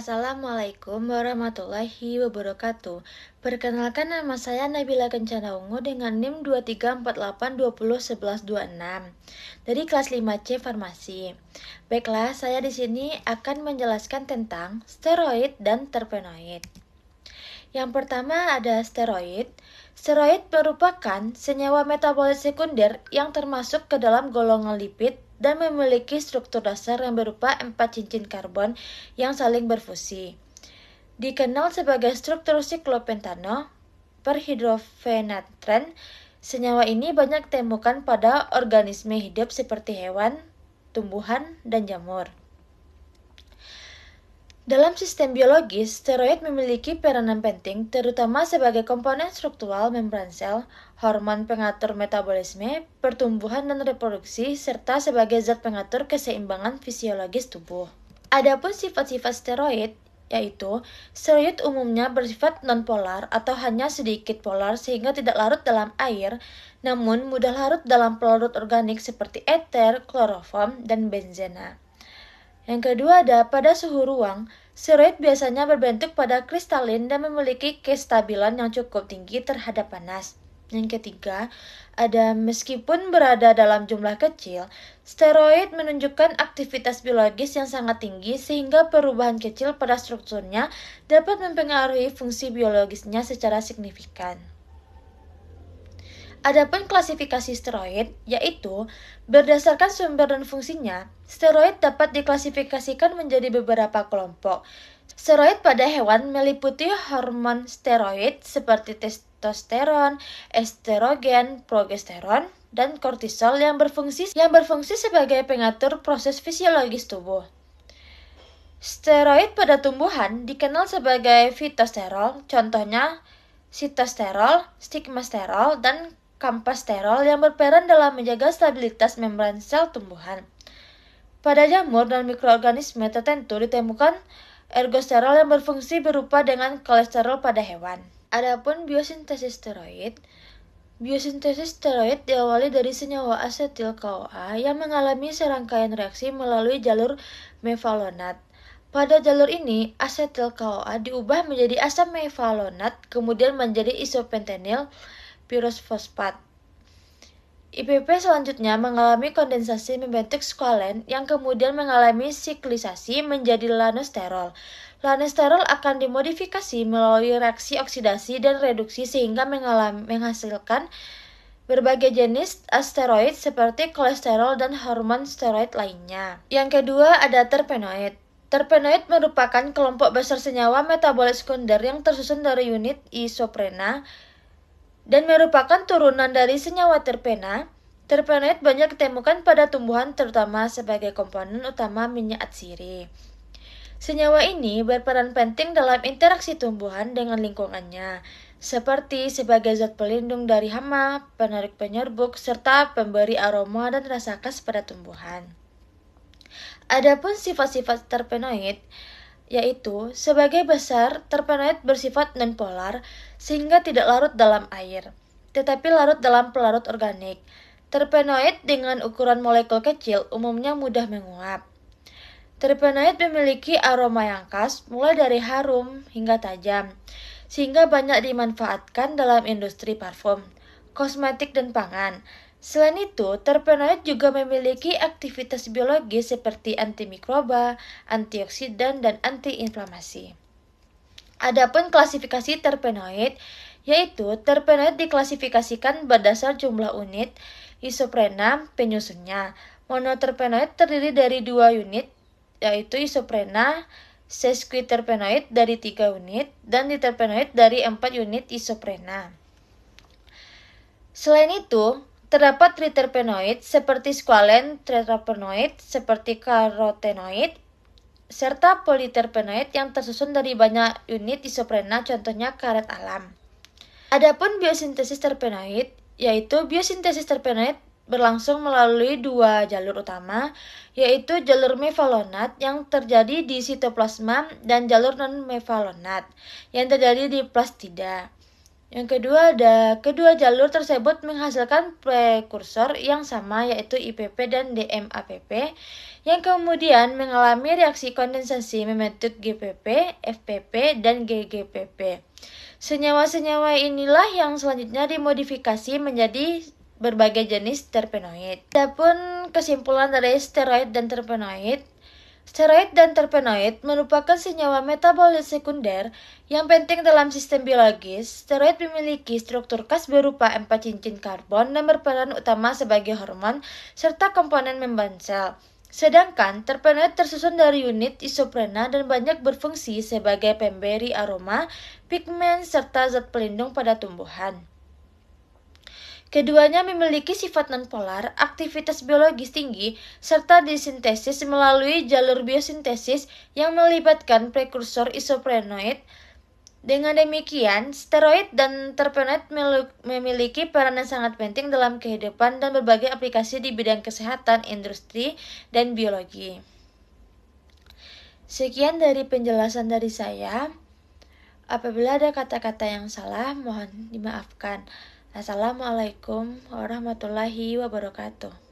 Assalamualaikum warahmatullahi wabarakatuh. Perkenalkan, nama saya Nabila Kencana Ungu dengan NIM 2348201126 dari kelas 5C Farmasi. Baiklah, saya di sini akan menjelaskan tentang steroid dan terpenoid. Yang pertama ada steroid. Steroid merupakan senyawa metabolit sekunder yang termasuk ke dalam golongan lipid dan memiliki struktur dasar yang berupa 4 cincin karbon yang saling berfusi. Dikenal sebagai struktur siklopentano perhidrofenatren, senyawa ini banyak ditemukan pada organisme hidup seperti hewan, tumbuhan, dan jamur. Dalam sistem biologis, steroid memiliki peranan penting terutama sebagai komponen struktural membran sel, hormon pengatur metabolisme, pertumbuhan dan reproduksi, serta sebagai zat pengatur keseimbangan fisiologis tubuh. Adapun sifat-sifat steroid, yaitu steroid umumnya bersifat nonpolar atau hanya sedikit polar sehingga tidak larut dalam air, namun mudah larut dalam pelarut organik seperti eter, kloroform, dan benzena. Yang kedua ada pada suhu ruang, steroid biasanya berbentuk pada kristalin dan memiliki kestabilan yang cukup tinggi terhadap panas. Yang ketiga ada meskipun berada dalam jumlah kecil, steroid menunjukkan aktivitas biologis yang sangat tinggi sehingga perubahan kecil pada strukturnya dapat mempengaruhi fungsi biologisnya secara signifikan. Adapun klasifikasi steroid, yaitu berdasarkan sumber dan fungsinya, steroid dapat diklasifikasikan menjadi beberapa kelompok. Steroid pada hewan meliputi hormon steroid seperti testosteron, estrogen, progesteron, dan kortisol yang berfungsi sebagai pengatur proses fisiologis tubuh. Steroid pada tumbuhan dikenal sebagai fitosterol, contohnya sitosterol, stigmasterol, dan kampasterol yang berperan dalam menjaga stabilitas membran sel tumbuhan. Pada jamur dan mikroorganisme tertentu ditemukan ergosterol yang berfungsi berupa dengan kolesterol pada hewan. Adapun biosintesis steroid, biosintesis steroid diawali dari senyawa asetil CoA yang mengalami serangkaian reaksi melalui jalur mevalonat. Pada jalur ini, asetil CoA diubah menjadi asam mevalonat, kemudian menjadi isopentenyl pirofosfat. IPP selanjutnya mengalami kondensasi membentuk squalen yang kemudian mengalami siklisasi menjadi lanosterol. Lanosterol akan dimodifikasi melalui reaksi oksidasi dan reduksi sehingga menghasilkan berbagai jenis steroid seperti kolesterol dan hormon steroid lainnya. Yang kedua ada terpenoid. Terpenoid merupakan kelompok besar senyawa metabolit sekunder yang tersusun dari unit isoprena dan merupakan turunan dari senyawa terpena. Terpenoid banyak ditemukan pada tumbuhan terutama sebagai komponen utama minyak atsiri. Senyawa ini berperan penting dalam interaksi tumbuhan dengan lingkungannya, seperti sebagai zat pelindung dari hama, penarik penyerbuk, serta pemberi aroma dan rasa khas pada tumbuhan. Adapun sifat-sifat terpenoid, yaitu sebagai besar terpenoid bersifat nonpolar sehingga tidak larut dalam air, tetapi larut dalam pelarut organik. Terpenoid dengan ukuran molekul kecil umumnya mudah menguap. Terpenoid memiliki aroma yang khas mulai dari harum hingga tajam, sehingga banyak dimanfaatkan dalam industri parfum, kosmetik, dan pangan. Selain itu, terpenoid juga memiliki aktivitas biologis seperti antimikroba, antioksidan, dan antiinflamasi. Adapun klasifikasi terpenoid, yaitu terpenoid diklasifikasikan berdasar jumlah unit isoprena penyusunnya. Monoterpenoid terdiri dari 2 unit, yaitu isoprena sesquiterpenoid dari 3 unit, dan diterpenoid dari 4 unit isoprena. Selain itu, terdapat triterpenoid seperti squalen, tetrapenoid seperti karotenoid, serta politerpenoid yang tersusun dari banyak unit isoprena, contohnya karet alam. Adapun biosintesis terpenoid, yaitu biosintesis terpenoid berlangsung melalui 2 jalur utama, yaitu jalur mevalonat yang terjadi di sitoplasma dan jalur non-mevalonat yang terjadi di plastida. Yang kedua ada kedua jalur tersebut menghasilkan prekursor yang sama yaitu IPP dan DMAPP yang kemudian mengalami reaksi kondensasi membentuk GPP, FPP, dan GGPP. Senyawa-senyawa inilah yang selanjutnya dimodifikasi menjadi berbagai jenis terpenoid. Adapun kesimpulan dari steroid dan terpenoid, steroid dan terpenoid merupakan senyawa metabolit sekunder yang penting dalam sistem biologis. Steroid memiliki struktur khas berupa 4 cincin karbon dan berperan utama sebagai hormon serta komponen membran sel. Sedangkan terpenoid tersusun dari unit isoprena dan banyak berfungsi sebagai pemberi aroma, pigmen, serta zat pelindung pada tumbuhan. Keduanya memiliki sifat nonpolar, aktivitas biologis tinggi, serta disintesis melalui jalur biosintesis yang melibatkan prekursor isoprenoid. Dengan demikian, steroid dan terpenoid memiliki peran yang sangat penting dalam kehidupan dan berbagai aplikasi di bidang kesehatan, industri, dan biologi. Sekian dari penjelasan dari saya. Apabila ada kata-kata yang salah, mohon dimaafkan. Assalamualaikum warahmatullahi wabarakatuh.